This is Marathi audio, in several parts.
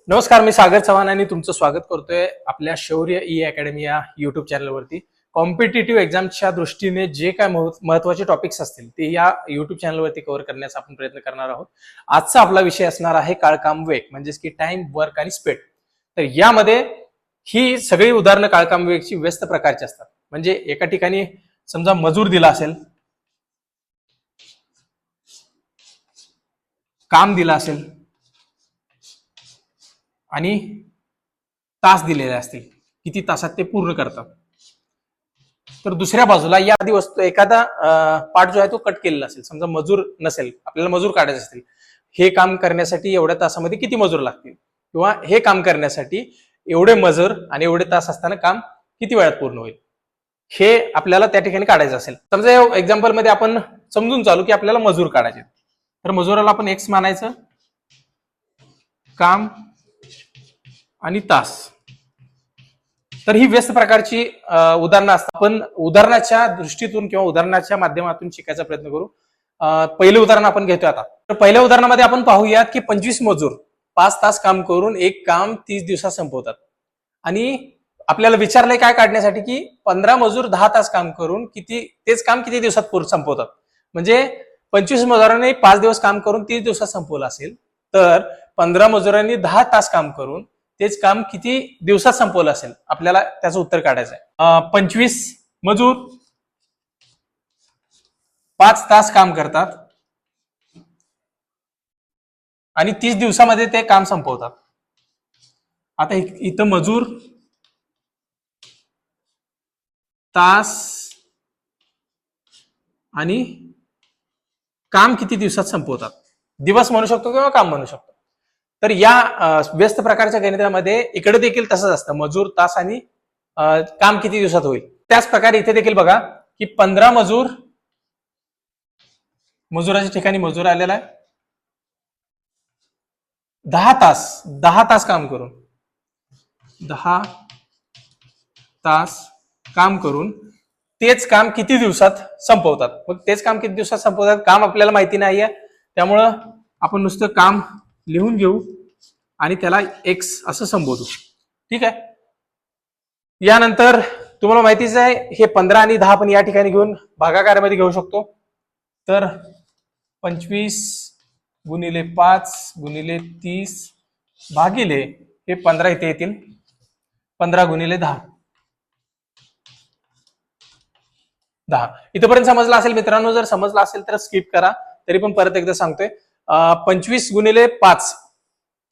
नमस्कार, मी सागर चव्हाण आणि तुमचं स्वागत करतोय आपल्या शौर्य ई अकॅडमी या युट्यूब चॅनलवरती. कॉम्पिटेटिव्ह एक्झामच्या दृष्टीने जे काय महत्वाचे टॉपिक्स असतील ते या युट्यूब चॅनलवरती कव्हर करण्याचा आपण प्रयत्न करणार आहोत. आजचा आपला विषय असणार आहे काळ काम वेग, म्हणजेच की टाइम, वर्क आणि स्पीड. तर यामध्ये ही सगळी उदाहरणं काळ काम वेगची व्यस्त प्रकारची असतात. म्हणजे एका ठिकाणी समजा मजूर दिला असेल, काम दिला असेल आणि तास दिलेले असतील, किती तासात ते पूर्ण करतात. तर दुसऱ्या बाजूला या आधी वस्तू एखादा पार्ट जो आहे तो कट केलेला असेल, समजा मजूर नसेल, आपल्याला मजूर काढायचे असतील, हे काम करण्यासाठी एवढ्या तासामध्ये किती मजूर लागतील, किंवा हे काम करण्यासाठी एवढे मजूर आणि एवढे तास असताना काम किती वेळात पूर्ण होईल, हे आपल्याला त्या ठिकाणी काढायचं असेल. समजा या एक्झाम्पल मध्ये आपण समजून चालू की आपल्याला मजूर काढायचे, तर मजुराला आपण एक्स मानायचं, काम आणि तास. तर ही व्यस्त प्रकारची उदाहरणं असतात. आपण उदाहरणाच्या दृष्टीतून किंवा उदाहरणाच्या माध्यमातून शिकायचा प्रयत्न करू. पहिलं उदाहरण आपण घेतोय आता. तर पहिल्या उदाहरणामध्ये आपण पाहूयात की 25 मजूर 5 तास काम करून एक काम 30 दिवसात संपवतात. आणि आपल्याला विचारलंय काय काढण्यासाठी की 15 मजूर 10 तास काम करून तेच काम किती दिवसात संपवतात. म्हणजे 25 मजुरांनी 5 दिवस काम करून 30 दिवसात संपवलं असेल, तर 15 मजुरांनी 10 तास काम करून तेच काम किती दिवसात संपवलं असेल, आपल्याला त्याचं उत्तर काढायचं आहे. 25 मजूर 5 तास काम करतात आणि 30 दिवसामध्ये ते काम संपवतात. आता इथं मजूर, तास आणि काम किती दिवसात संपवतात, दिवस म्हणू शकतो किंवा काम म्हणू शकतो. तर या व्यस्त प्रकारच्या गणितामध्ये इकडे देखील तसंच असतं, मजूर, तास आणि काम किती दिवसात होईल. त्याच प्रकारे इथे देखील बघा की 15 मजुराच्या ठिकाणी मजूर आलेला आहे, 10 तास काम करून 10 तास काम करून तेच काम किती दिवसात संपवतात. मग तेच काम किती दिवसात संपवतात, काम आपल्याला माहिती नाहीये, त्यामुळं आपण नुसतं काम लिहून घेऊ आणि त्याला एक्स असं संबोधू. ठीक आहे. यानंतर तुम्हाला माहितीच आहे, हे 15 आणि 10 पण या ठिकाणी घेऊन भागाकारामध्ये घेऊ शकतो. तर 25 गुणिले 5 गुणिले 30 भागिले हे 15 इथे येतील, 15 गुणिले 10. इथपर्यंत समजलं असेल मित्रांनो. जर समजलं असेल तर स्किप करा, तरी पण परत एकदा सांगतोय. 25 गुणिले 5,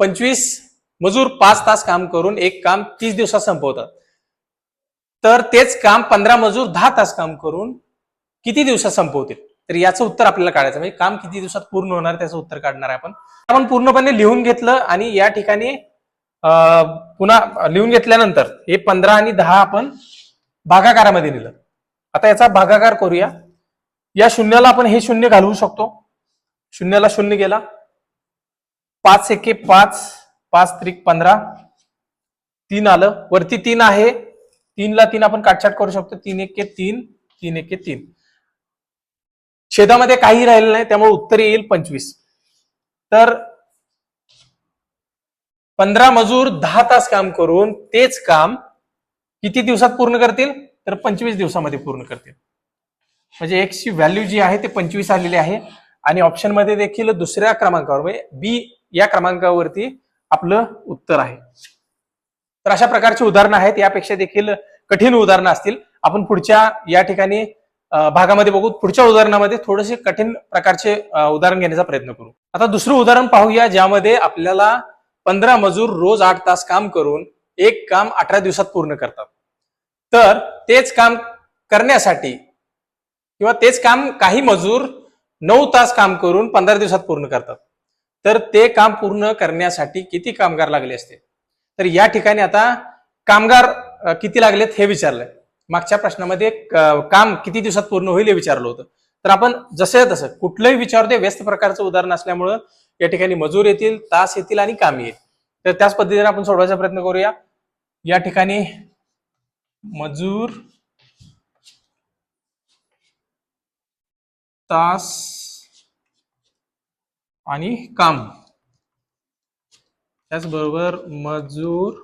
25 मजूर 5 तास काम करून एक काम 30 दिवसात संपवतात. तर तेच काम 15 मजूर 10 तास काम करून किती दिवसात संपवतील. तर याचं उत्तर आपल्याला काढायचं, म्हणजे काम किती दिवसात पूर्ण होणार त्याचं उत्तर काढणार आहे आपण पूर्णपणे लिहून घेतलं आणि या ठिकाणी पुन्हा लिहून घेतल्यानंतर हे 15 आणि 10 आपण भागाकारामध्ये लिहिलं. आता याचा भागाकार करूया. या शून्याला आपण हे शून्य घालवू शकतो, शून्याला शून्य गेला, 5 एके 5, 5 त्रिक 15, 3 आलं, वरती 3 आहे, 3 ला 3 आपण काटछाट करू शकतो, 3 एके 3, 3 एके 3. छेदामध्ये काही राहिलं नाही, त्यामुळे उत्तर येईल 25. तर 15 मजूर 10 तास काम करून तेच काम किती दिवसात पूर्ण करतील, तर 25 दिवसामध्ये पूर्ण करतील. म्हणजे एक्स ची व्हॅल्यू जी आहे ते 25 आलेली आहे. आणि ऑप्शन मध्ये देखील दुसऱ्या क्रमांकावर, म्हणजे बी या क्रमांकावरती आपलं उत्तर आहे. तर अशा प्रकारची उदाहरणं आहेत, यापेक्षा देखील कठीण उदाहरणं असतील. आपण पुढच्या या ठिकाणी भागामध्ये बघू. पुढच्या उदाहरणामध्ये थोडेसे कठीण प्रकारचे उदाहरण घेण्याचा प्रयत्न करू. आता दुसरं उदाहरण पाहूया, ज्यामध्ये आपल्याला 15 मजूर रोज 8 तास काम करून एक काम 18 दिवसात पूर्ण करतात. तर तेच काम करण्यासाठी किंवा तेच काम काही मजूर 9 तास काम करून 15 दिवसात पूर्ण करतात. तर ते काम पूर्ण करण्यासाठी किती कामगार लागले असते. तर या ठिकाणी आता कामगार किती लागलेत हे विचारलंय. मागच्या प्रश्नामध्ये काम किती दिवसात पूर्ण होईल हे विचारलं होतं. तर आपण जसं तसं कुठलंही विचारते, व्यस्त प्रकारचं उदाहरण असल्यामुळं या ठिकाणी मजूर येतील, तास येतील आणि काम येईल. तर त्याच पद्धतीने आपण सोडवायचा प्रयत्न करूया. या ठिकाणी मजूर, तास आणि काम त्याचबरोबर मजूर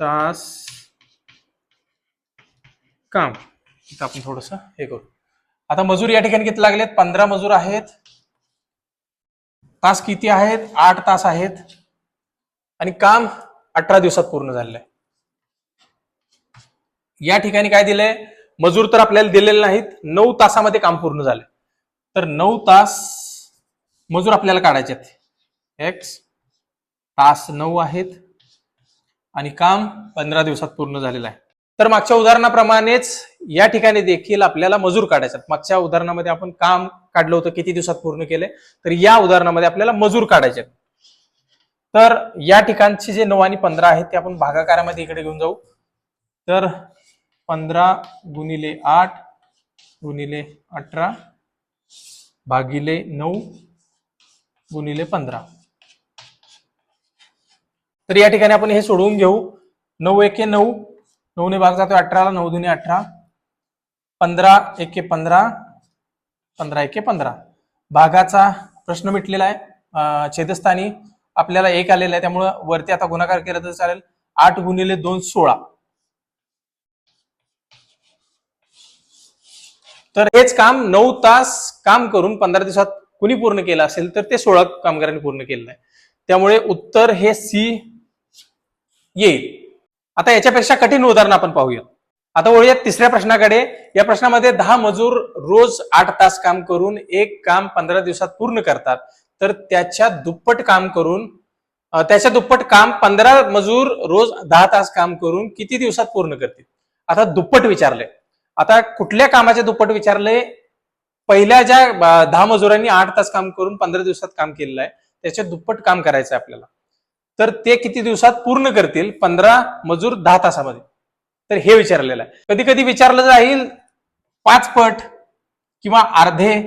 तास काम इथं आपण थोडस हे करू. आता मजूर या ठिकाणी किती लागलेत? 15 मजूर आहेत. तास किती आहेत? 8 तास आहेत. आणि काम 18 दिवसात पूर्ण झालेलं आहे. या ठिकाणी काय दिलंय? मजूर तर आपल्याला दिलेले नाहीत. 9 तासामध्ये काम पूर्ण झालंय. तर 9 तास मजूर आपल्याला काढायचे आहेत. एक्स तास 9 आहेत आणि काम 15 दिवसात पूर्ण झालेलं आहे. तर मागच्या उदाहरणाप्रमाणेच या ठिकाणी देखील आपल्याला मजूर काढायचे आहेत. मागच्या उदाहरणामध्ये आपण काम काढलं होतं, किती दिवसात पूर्ण केले. तर या उदाहरणामध्ये आपल्याला मजूर काढायचे आहेत. तर या ठिकाणचे जे 9 आणि 15 आहेत ते आपण भागाकारामध्ये इकडे घेऊन जाऊ. तर 15 गुणिले 8 गुणिले 18 भागिले 9 गुणिले 15. तर या ठिकाणी आपण हे सोडवून घेऊ. 9 एके 9, 9 ने भाग जातो 18ला, 9 दुने 18, 15 एके 15, 15 एके 15. भागाचा प्रश्न मिटलेला आहे. छेदस्थानी आपल्याला 1 आलेला आहे, त्यामुळे वरती आता गुणाकार केला तर चालेल. 8 गुणिले 2 16. तर हेच काम 9 तास काम करून 15 दिवसात कुणी पूर्ण केलं असेल तर ते 16 कामगारांनी पूर्ण केलेलं आहे. त्यामुळे उत्तर हे सी येईल. आता याच्यापेक्षा कठीण उदाहरण आपण पाहूया. आता वळूयात तिसऱ्या प्रश्नाकडे. या प्रश्नामध्ये 10 मजूर रोज 8 तास काम करून एक काम 15 दिवसात पूर्ण करतात. तर त्याच्या दुप्पट काम 15 मजूर रोज 10 तास काम करून किती दिवसात पूर्ण करतील? आता दुप्पट विचारले. आता कुठल्या कामाचे दुप्पट विचारले? पहिल्या ज्या 10 मजुरांनी 8 तास काम करून 15 दिवसात काम केलेलं आहे त्याच्या दुप्पट काम करायचं आहे आपल्याला. तर ते किती दिवसात पूर्ण करतील? 15 मजूर 10 तासामध्ये. तर हे विचारलेलं आहे. कधी कधी विचारलं जाईल 5 पट किंवा अर्धे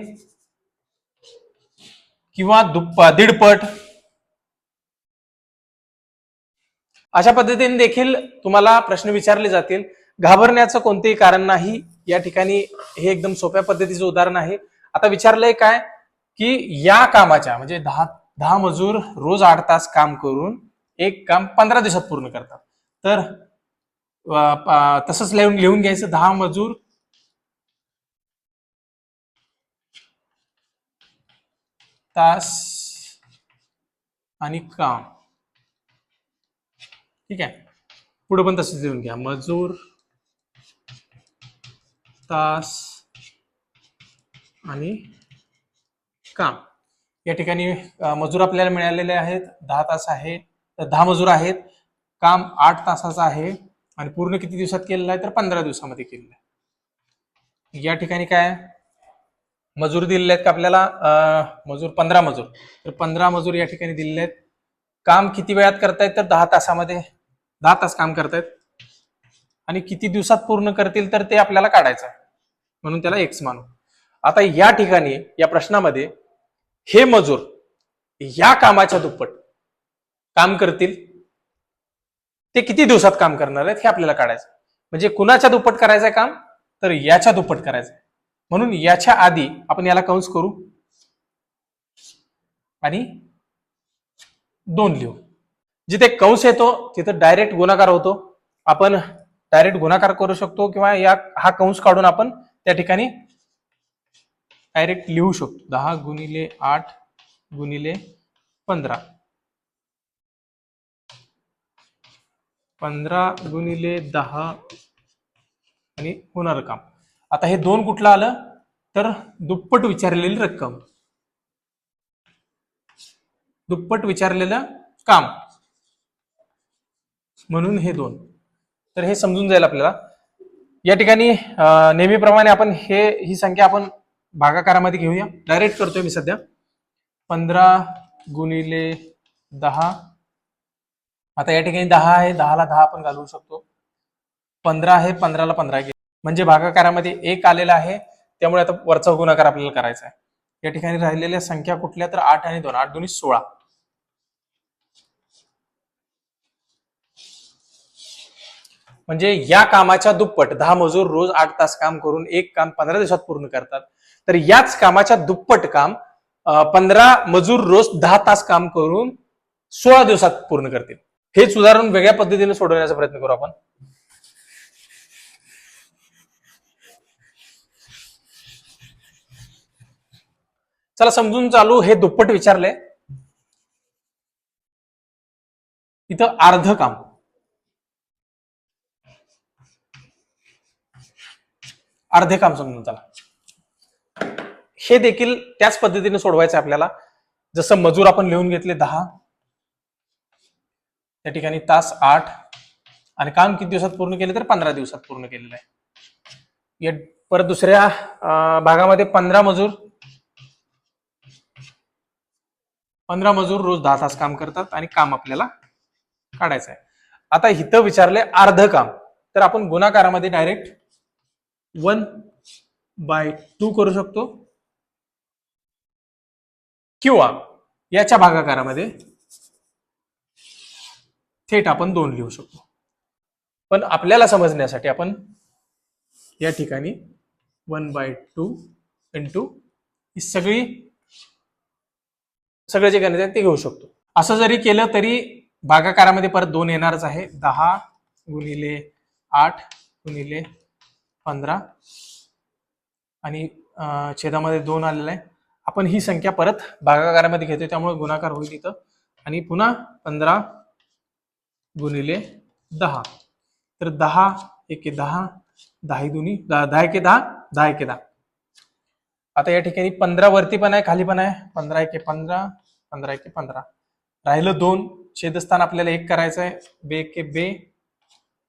किंवा 1.5 पट. अशा पद्धतीने देखील तुम्हाला प्रश्न विचारले जातील. घाबरण्याचं कोणतेही कारण नाही. या ठिकाणी हे एकदम सोप्या पद्धतीचं उदाहरण आहे. आता विचारलंय काय की या कामाच्या म्हणजे 10 मजूर रोज 8 तास काम करून एक काम 15 दिवसात पूर्ण करतात. तर तसंच लिहून घ्यायचं. 10 मजूर तास आणि काम. ठीक आहे. पुढे पण तसंच लिहून घ्या. मजूर तास आणि काम. या ठिकाणी मजूर आपल्याला मिळालेले आहेत 10 तास आहे, 10 मजूर आहेत. काम 8 तासाचं आहे आणि पूर्ण किती दिवसात केलेलं आहे? तर 15 दिवसामध्ये केलेलं आहे. या ठिकाणी काय मजूर दिलेले आहेत का आपल्याला? मजूर 15 मजूर. तर 15 मजूर या ठिकाणी दिलेले आहेत. काम किती वेळात करतायत? तर 10 तासामध्ये 10 तास काम करतायत. आणि किती दिवसात पूर्ण करतील तर ते आपल्याला काढायचं आहे, म्हणून त्याला एक्स मानू. आता या ठिकाणी या प्रश्नामध्ये हे मजूर या कामाच्या दुप्पट काम करतील. ते किती दिवसात काम करणार आहेत हे आपल्याला काढायचं. म्हणजे कुणाच्या दुप्पट करायचंय काम? तर याच्या दुप्पट करायचंय. म्हणून याच्या आधी आपण याला कंस करू आणि 2 लिहू. जिथे कंस येतो तिथे डायरेक्ट गुणाकार होतो. आपण डायरेक्ट गुणाकार करू शकतो किंवा हा कंस काढून आपण त्या ठिकाणी डायरेक्ट लिहू शकतो. 10 गुणिले 8 गुणिले 15, 15 गुणिले 10 आणि होणार काम. आता हे 2 कुठलं आलं? तर दुप्पट विचारलेली रक्कम, दुप्पट विचारलेलं काम, म्हणून हे 2. तर हे समजून जाईल आपल्याला. या ठिकाणी नेहमीप्रमाणे आपण ही संख्या आपण भागाकारामध्ये घेऊया. डायरेक्ट करतोय मी सध्या. 15 गुणिले 10. आता या ठिकाणी 10 आहे, 10ला 10 आपण घालवू शकतो. 15 आहे, 15ला 15 घे. म्हणजे भागाकारामध्ये 1 आलेला आहे, त्यामुळे आता वरचा गुणाकार आपल्याला करायचा आहे. या ठिकाणी राहिलेल्या संख्या कुठल्या? तर 8 आणि 2, 8 दुनी 16. म्हणजे या कामाच्या दुप्पट 10 मजूर रोज 8 तास काम करून एक काम 15 दिवसात पूर्ण करतात. तर याच कामाच्या दुप्पट काम 15 मजूर रोज 10 तास काम करून 16 दिवसात पूर्ण करतील. हेच उदाहरण वेगळ्या पद्धतीने सोडवण्याचा प्रयत्न करू आपण. चला समजून चालू. हे दुप्पट विचारलंय. इथं अर्ध काम, अर्धे काम समजून चला. हे देखील त्याच पद्धतीने सोडवायचं आपल्याला. जसं मजूर आपण लिहून घेतले 10, त्या ठिकाणी तास 8 आणि काम किती दिवसात पूर्ण केले तर 15 दिवसात पूर्ण केलेलं आहे. परत दुसऱ्या भागामध्ये 15 मजूर रोज 10 तास काम करतात आणि काम आपल्याला काढायचं आहे. आता इथं विचारले अर्ध काम, तर आपण गुणाकारामध्ये डायरेक्ट 1/2 करू शकतो किंवा याच्या भागाकारामध्ये थेट आपण 2 लिहू शकतो. पण आपल्याला समजण्यासाठी आपण या ठिकाणी 1/2 इंटू ही सगळे जे गणित आहे ते घेऊ शकतो. असं जरी केलं तरी भागाकारामध्ये परत 2 येणारच आहे. 10 गुणिले 8 गुणिले 15 आणि छेदामध्ये 2 आलेला आहे. आपण ही संख्या परत भागाकारामध्ये घेतो, त्यामुळे गुणाकार होईल इथं. आणि पुन्हा 15 गुणिले 10, तर 10 एके 10, 10 दुनी 10 एके 10, 10 एके 10. आता या ठिकाणी 15 वरती पण आहे खाली पण आहे. 15 एके 15, 15 एके 15. राहिलं 2. छेदस्थान आपल्याला 1 करायचं आहे. 2 एके 2,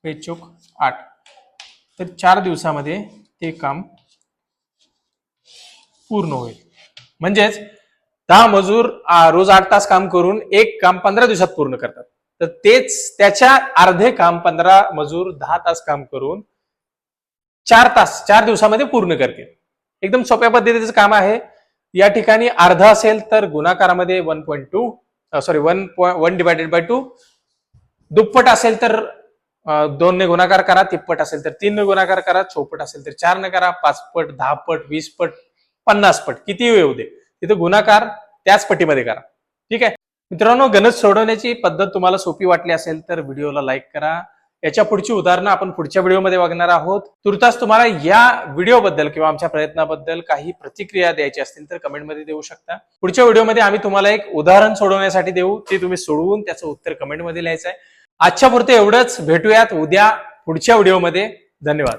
2 चोक 8. तर 4 दिवसामध्ये ते काम पूर्ण होईल. म्हणजेच 10 मजूर रोज 8 तास काम करून एक काम 15 दिवसात पूर्ण करतात. तर तेच त्याच्या अर्धे काम 15 मजूर 10 तास काम करून 4 दिवसामध्ये पूर्ण करतील. एकदम सोप्या पद्धतीचं काम आहे. या ठिकाणी अर्ध असेल तर गुणाकारामध्ये 1/2. दुप्पट असेल तर 2 ने गुणाकार करा. तिप्पट असेल तर 3 ने गुणाकार करा. चौपट असेल तर 4 ने करा. 5 पट, 10 पट, 20 पट, 50 पट, किती येऊ दे, तिथे गुणाकार त्याच पटीमध्ये करा. ठीक आहे मित्रांनो. गणित सोडवण्याची पद्धत तुम्हाला सोपी वाटली असेल तर व्हिडिओला लाईक करा. याच्या पुढची उदाहरणं आपण पुढच्या व्हिडिओमध्ये बघणार आहोत. तुर्तास तुम्हाला या व्हिडिओबद्दल किंवा आमच्या प्रयत्नाबद्दल काही प्रतिक्रिया द्यायची असतील तर कमेंटमध्ये देऊ शकता. पुढच्या व्हिडिओमध्ये आम्ही तुम्हाला एक उदाहरण सोडवण्यासाठी देऊ, ते तुम्ही सोडवून त्याचं उत्तर कमेंटमध्ये लिहायचं आहे. आजच्या पुरते एवढंच. भेटूयात उद्या पुढच्या व्हिडिओमध्ये. धन्यवाद.